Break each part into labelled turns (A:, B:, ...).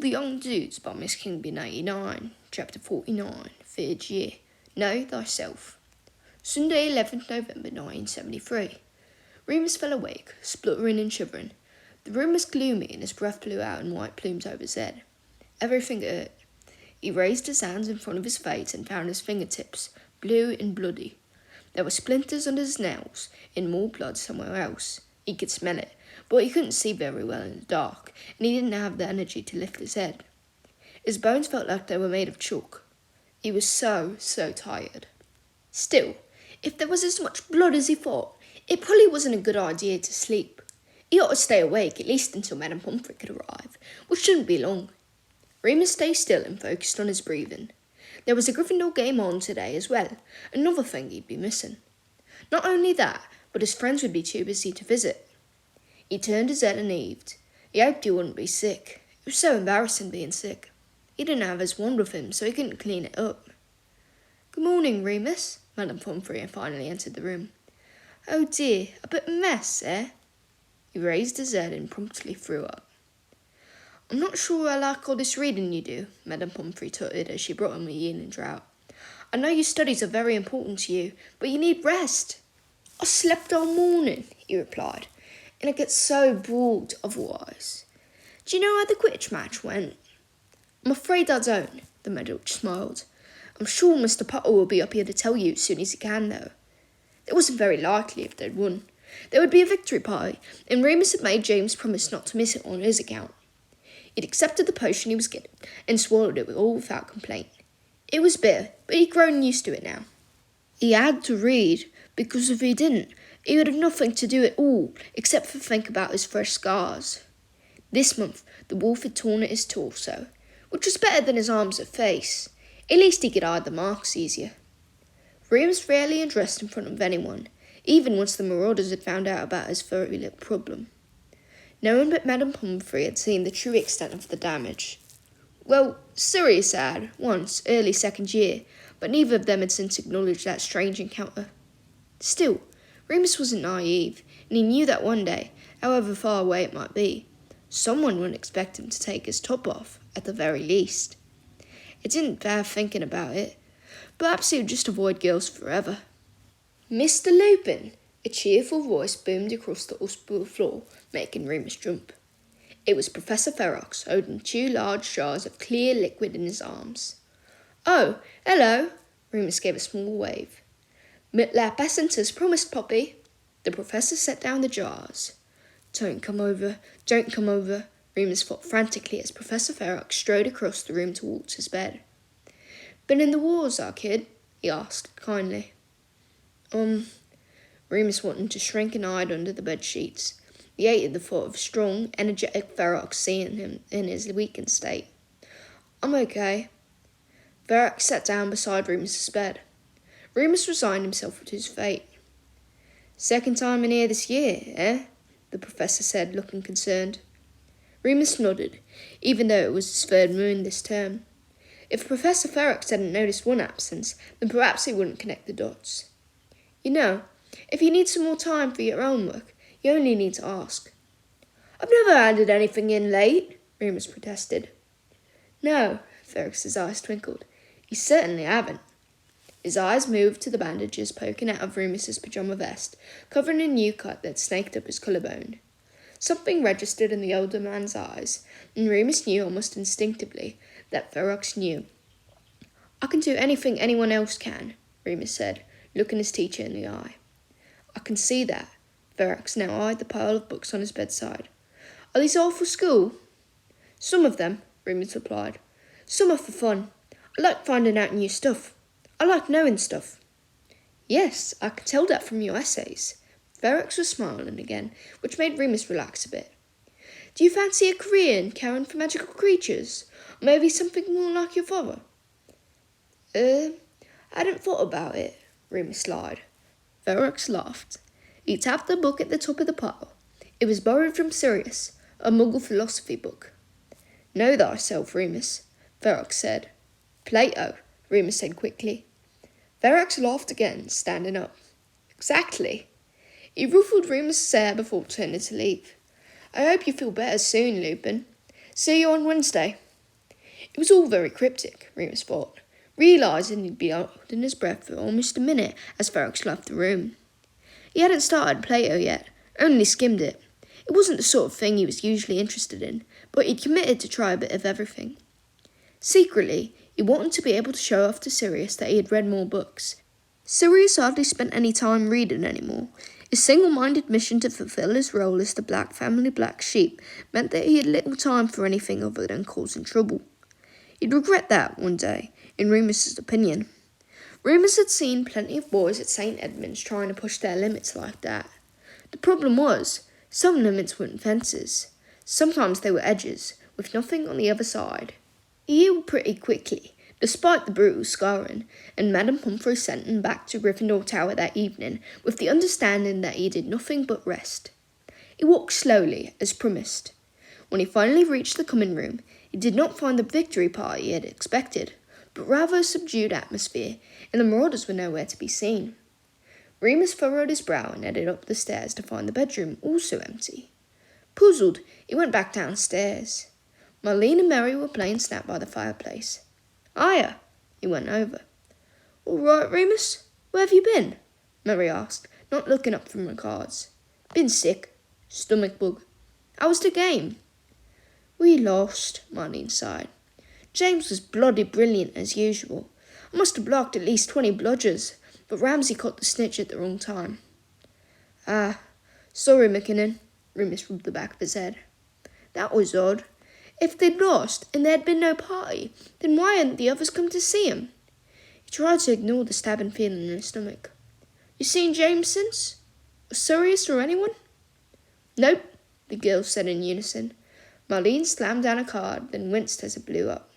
A: the Young Dudes by MsKingBean89, Chapter 49, 3rd Year. Know Thyself. Sunday, 11th November 1973. Remus fell awake, spluttering and shivering. The room was gloomy and his breath blew out in white plumes over his head. Everything hurt. He raised his hands in front of his face and found his fingertips, blue and bloody. There were splinters under his nails and more blood somewhere else. He could smell it, but he couldn't see very well in the dark, and he didn't have the energy to lift his head. His bones felt like they were made of chalk. He was so tired. Still, if there was as much blood as he thought, it probably wasn't a good idea to sleep. He ought to stay awake at least until Madame Pomfrey could arrive, which shouldn't be long. Remus stayed still and focused on his breathing. There was a Gryffindor game on today as well, another thing he'd be missing. Not only that, but his friends would be too busy to visit. He turned his head and heaved. He hoped he wouldn't be sick. It was so embarrassing being sick. He didn't have his wand with him, so he couldn't clean it up. "Good morning, Remus," Madame Pomfrey finally entered the room. "Oh dear, a bit of a mess, eh?" He raised his head and promptly threw up. "I'm not sure I like all this reading you do," Madame Pomfrey tutted as she brought him a healing draught. "I know your studies are very important to you, but you need rest." "I slept all morning," he replied, "and I get so bored otherwise. Do you know how the Quidditch match went?" "I'm afraid I don't," the Medwitch smiled. "I'm sure Mr. Potter will be up here to tell you as soon as he can, though." It wasn't very likely if they'd won. There would be a victory party, and Remus had made James promise not to miss it on his account. He'd accepted the potion he was getting and swallowed it all without complaint. It was bitter, but he'd grown used to it now. He had to read, because if he didn't, he would have nothing to do at all except for think about his fresh scars. This month, the wolf had torn at his torso, which was better than his arms and face. At least he could hide the marks easier. Remus rarely undressed in front of anyone, even once the marauders had found out about his furry lip problem. No one but Madame Pomfrey had seen the true extent of the damage. Well, Sirius had, once, early second year, but neither of them had since acknowledged that strange encounter. Still, Remus wasn't naive, and he knew that one day, however far away it might be, someone wouldn't expect him to take his top off, at the very least. It didn't bear thinking about it. Perhaps he would just avoid girls forever. "Mr. Lupin!" A cheerful voice boomed across the hospital floor, making Remus jump. It was Professor Ferox, holding 2 large jars of clear liquid in his arms. "Oh, hello!" Remus gave a small wave. "Mitlap Essence promised, Poppy." The professor set down the jars. Don't come over, Remus thought frantically as Professor Ferox strode across the room towards his bed. "Been in the wars, our kid?" he asked kindly. Remus wanted to shrink and hide under the bed sheets. He hated the thought of strong, energetic Ferox seeing him in his weakened state. "I'm okay." Ferox sat down beside Remus's bed. Remus resigned himself to his fate. "Second time in here this year, eh?" the professor said, looking concerned. Remus nodded, even though it was his 3rd moon this term. If Professor Ferox hadn't noticed one absence, then perhaps he wouldn't connect the dots. "You know, if you need some more time for your own work, you only need to ask." "I've never handed anything in late," Remus protested. "No," Ferox's eyes twinkled. "You certainly haven't." His eyes moved to the bandages poking out of Remus's pyjama vest, covering a new cut that snaked up his collarbone. Something registered in the older man's eyes, and Remus knew almost instinctively that Ferox knew. "I can do anything anyone else can," Remus said, looking his teacher in the eye. "I can see that." Ferox now eyed the pile of books on his bedside. "Are these all for school?" "Some of them," Remus replied. "Some are for fun. I like finding out new stuff. I like knowing stuff." "Yes, I can tell that from your essays." Ferox was smiling again, which made Remus relax a bit. "Do you fancy a career in caring for magical creatures? Or maybe something more like your father?" I hadn't thought about it," Remus lied. Ferox laughed. He tapped the book at the top of the pile. It was borrowed from Sirius, a Muggle philosophy book. "Know thyself, Remus," Ferox said. "Plato," Remus said quickly. Ferox laughed again, standing up. "Exactly." He ruffled Remus's hair before turning to leave. "I hope you feel better soon, Lupin. See you on Wednesday." It was all very cryptic, Remus thought, realising he'd been holding his breath for almost a minute as Ferrex left the room. He hadn't started Plato yet, only skimmed it. It wasn't the sort of thing he was usually interested in, but he'd committed to try a bit of everything. Secretly, he wanted to be able to show off to Sirius that he had read more books. Sirius hardly spent any time reading anymore. His single-minded mission to fulfill his role as the Black family black sheep meant that he had little time for anything other than causing trouble. He'd regret that one day, in Remus's opinion. Remus had seen plenty of boys at St. Edmund's trying to push their limits like that. The problem was, some limits weren't fences. Sometimes they were edges, with nothing on the other side. He healed pretty quickly, despite the brutal scarring, and Madame Pomfrey sent him back to Gryffindor Tower that evening with the understanding that he did nothing but rest. He walked slowly, as promised. When he finally reached the common room, he did not find the victory party he had expected, but rather a subdued atmosphere, and the marauders were nowhere to be seen. Remus furrowed his brow and headed up the stairs to find the bedroom also empty. Puzzled, he went back downstairs. Marlene and Mary were playing snap by the fireplace. "Hiya," he went over. "All right, Remus? Where have you been?" Mary asked, not looking up from her cards. "Been sick. Stomach bug. How was the game?" "We lost," Marlene sighed. "James was bloody brilliant as usual. I must have blocked at least 20 bludgers, but Ramsay caught the snitch at the wrong time." "Ah, sorry, McKinnon," Remus rubbed the back of his head. "That was odd. If they'd lost and there had been no party, then why hadn't the others come to see him?" He tried to ignore the stabbing feeling in his stomach. "You seen James since? Or Sirius or anyone?" "Nope," the girls said in unison. Marlene slammed down a card, then winced as it blew up.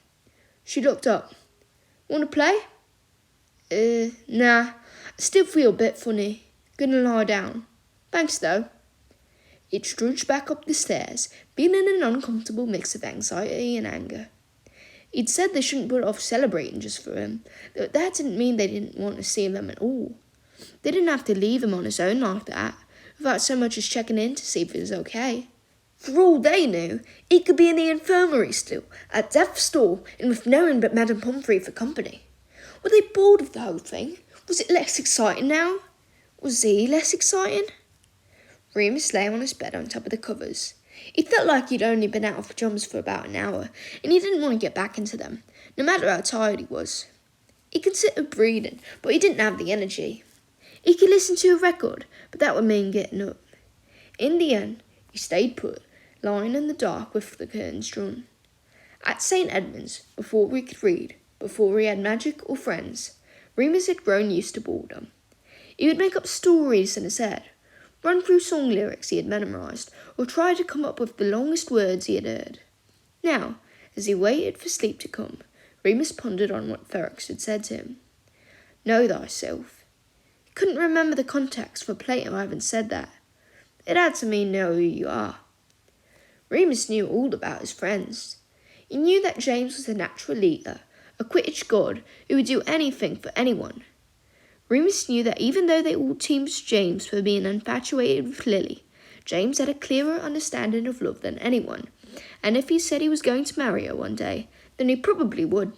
A: She looked up. "Want to play?" Nah. I still feel a bit funny. Gonna lie down. Thanks, though." He trudged back up the stairs, feeling an uncomfortable mix of anxiety and anger. He'd said they shouldn't put off celebrating just for him, but that didn't mean they didn't want to see him at all. They didn't have to leave him on his own like that, without so much as checking in to see if he was okay. For all they knew, he could be in the infirmary still, at death's door, and with no one but Madame Pomfrey for company. Were they bored of the whole thing? Was it less exciting now? Was he less exciting? Remus lay on his bed on top of the covers. He felt like he'd only been out of pyjamas for about an hour, and he didn't want to get back into them, no matter how tired he was. He considered reading, but he didn't have the energy. He could listen to a record, but that would mean getting up. In the end, he stayed put, lying in the dark with the curtains drawn. At St. Edmund's, before he could read, before he had magic or friends, Remus had grown used to boredom. He would make up stories in his head, run through song lyrics he had memorised, or try to come up with the longest words he had heard. Now, as he waited for sleep to come, Remus pondered on what Ferrex had said to him. Know thyself. He couldn't remember the context for Plato having said that. It had to mean know who you are. Remus knew all about his friends. He knew that James was a natural leader, a Quidditch god who would do anything for anyone. Remus knew that even though they all teamed James for being infatuated with Lily, James had a clearer understanding of love than anyone, and if he said he was going to marry her one day, then he probably would.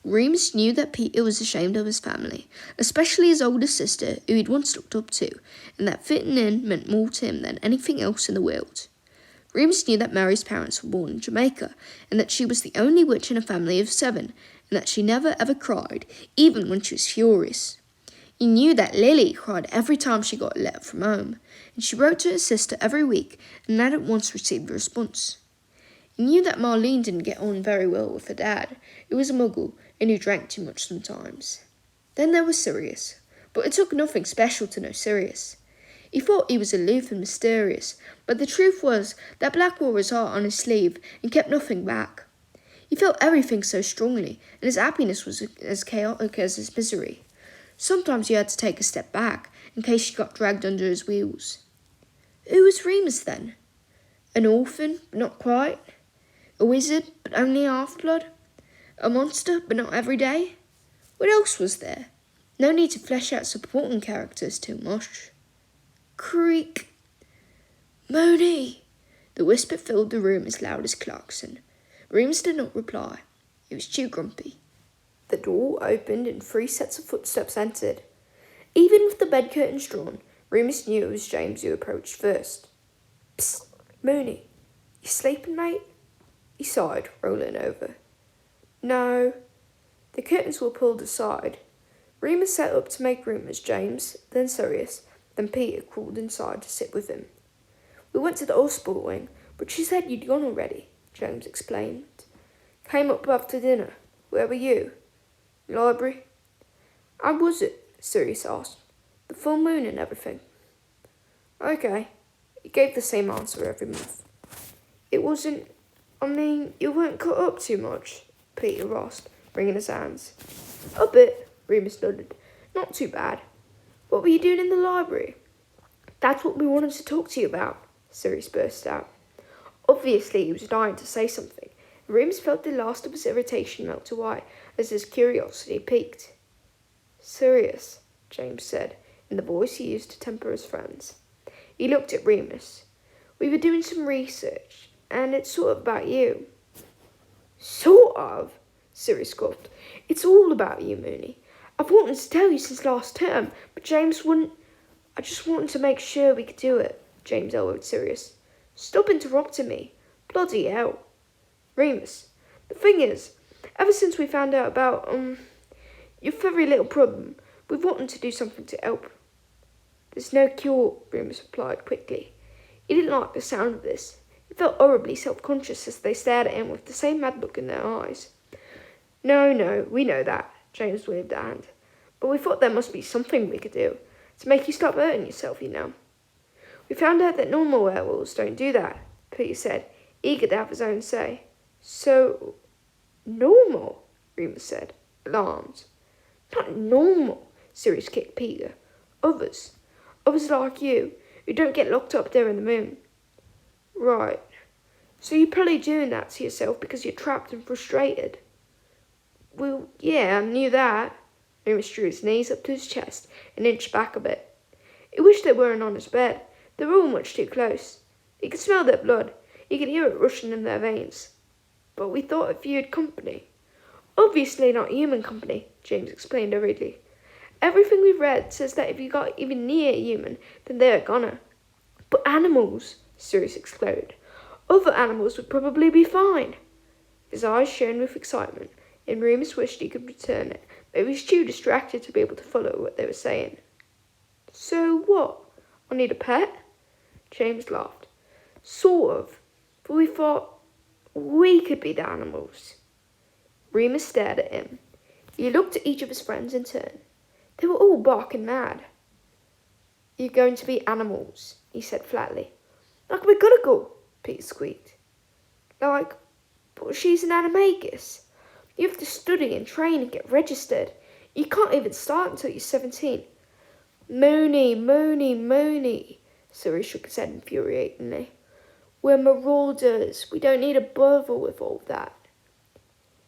A: Remus knew that Peter was ashamed of his family, especially his older sister, who he'd once looked up to, and that fitting in meant more to him than anything else in the world. Remus knew that Mary's parents were born in Jamaica, and that she was the only witch in a family of 7, and that she never ever cried, even when she was furious. He knew that Lily cried every time she got a letter from home, and she wrote to her sister every week and hadn't once received a response. He knew that Marlene didn't get on very well with her dad, who was a muggle and who drank too much sometimes. Then there was Sirius, but it took nothing special to know Sirius. He thought he was aloof and mysterious, but the truth was that Black wore his heart on his sleeve and kept nothing back. He felt everything so strongly, and his happiness was as chaotic as his misery. Sometimes he had to take a step back, in case he got dragged under his wheels. Who was Remus then? An orphan, but not quite? A wizard, but only half-blood? A monster, but not every day? What else was there? No need to flesh out supporting characters too much. Creak. Moony! The whisper filled the room as loud as Clarkson. Remus did not reply. He was too grumpy. The door opened and 3 sets of footsteps entered. Even with the bed curtains drawn, Remus knew it was James who approached first. "Psst, Mooney, you sleeping, mate?" he sighed, rolling over. "No." The curtains were pulled aside. Remus sat up to make room as James, then Sirius, then Peter crawled inside to sit with him. "We went to the hospital wing, but she said you'd gone already," James explained. "Came up after dinner. Where were you?" "Library." "How was it?" Sirius asked. "The full moon and everything." "Okay." He gave the same answer every month. "It wasn't... you weren't cut up too much?" Peter asked, wringing his hands. "A bit," Remus nodded. "Not too bad. What were you doing in the library?" "That's what we wanted to talk to you about," Sirius burst out. Obviously, he was dying to say something, and Remus felt the last of his irritation melt away as his curiosity piqued. "Sirius," James said, in the voice he used to temper his friends. He looked at Remus. "We were doing some research, and it's sort of about you." "Sort of?" Sirius scoffed. "It's all about you, Mooney. I've wanted to tell you since last term, but James wouldn't. I just wanted to make sure we could do it," James elbowed Sirius. "Stop interrupting me. Bloody hell." "Remus, the thing is, ever since we found out about, your very little problem, we've wanted to do something to help." "There's no cure," Remus replied quickly. He didn't like the sound of this. He felt horribly self-conscious as they stared at him with the same mad look in their eyes. No, we know that," James waved a hand. "But we thought there must be something we could do to make you stop hurting yourself, you know." "We found out that normal werewolves don't do that," Peter said, eager to have his own say. "So, normal?" Remus said, alarmed. "Not normal," Sirius kicked Peter. "Others like you, who don't get locked up there in the moon." "Right. So you're probably doing that to yourself because you're trapped and frustrated." "Well, yeah, I knew that." Remus drew his knees up to his chest and inched back a bit. He wished they weren't on his bed. They were all much too close. He could smell their blood. He could hear it rushing in their veins. "But we thought if you had company." "Obviously not human company," James explained hurriedly. "Everything we've read says that if you got even near human, then they're a goner." "But animals," Sirius exploded. "Other animals would probably be fine." His eyes shone with excitement, and Remus wished he could return it, but he was too distracted to be able to follow what they were saying. "So what? I need a pet?" James laughed. "Sort of. But we thought we could be the animals." Remus stared at him. He looked at each of his friends in turn. They were all barking mad. "You're going to be animals," he said flatly. "Like we gotta go," Peter squeaked. "Like, but she's an animagus. You have to study and train and get registered. You can't even start until you're 17. Mooney, Sirius shook his head infuriatingly. "We're marauders. We don't need to bother with all that."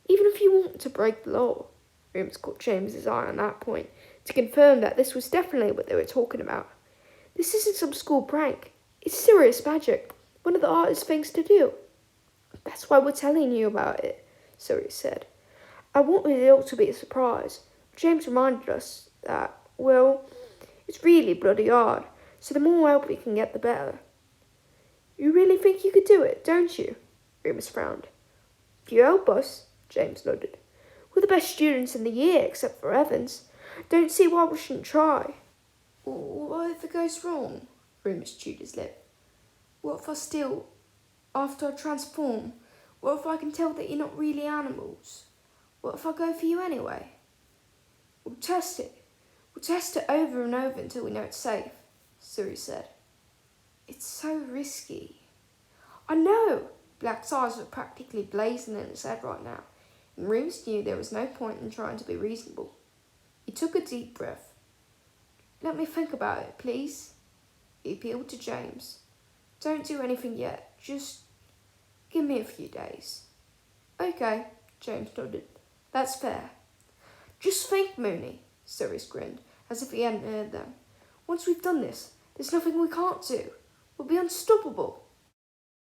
A: "Even if you want to break the law," Remus caught James's eye on that point, to confirm that this was definitely what they were talking about. "This isn't some school prank. It's serious magic. One of the hardest things to do." "That's why we're telling you about it," Sirius said. "I wanted it all to be a surprise. James reminded us that, well, it's really bloody hard, so the more help we can get, the better." "You really think you could do it, don't you?" Remus frowned. "If you help us," James nodded. "We're the best students in the year, except for Evans. Don't see why we shouldn't try." "What if it goes wrong?" Remus chewed his lip. "What if I steal after I transform? What if I can tell that you're not really animals? What if I go for you anyway?" "We'll test it. We'll test it over and over until we know it's safe," Siri said. "It's so risky." "I know." Black's eyes were practically blazing in his head right now, and Remus knew there was no point in trying to be reasonable. He took a deep breath. "Let me think about it, please." He appealed to James. "Don't do anything yet. Just give me a few days." "Okay," James nodded. "That's fair." "Just think, Mooney," Sirius grinned, as if he hadn't heard them. "Once we've done this, there's nothing we can't do. We'll be unstoppable."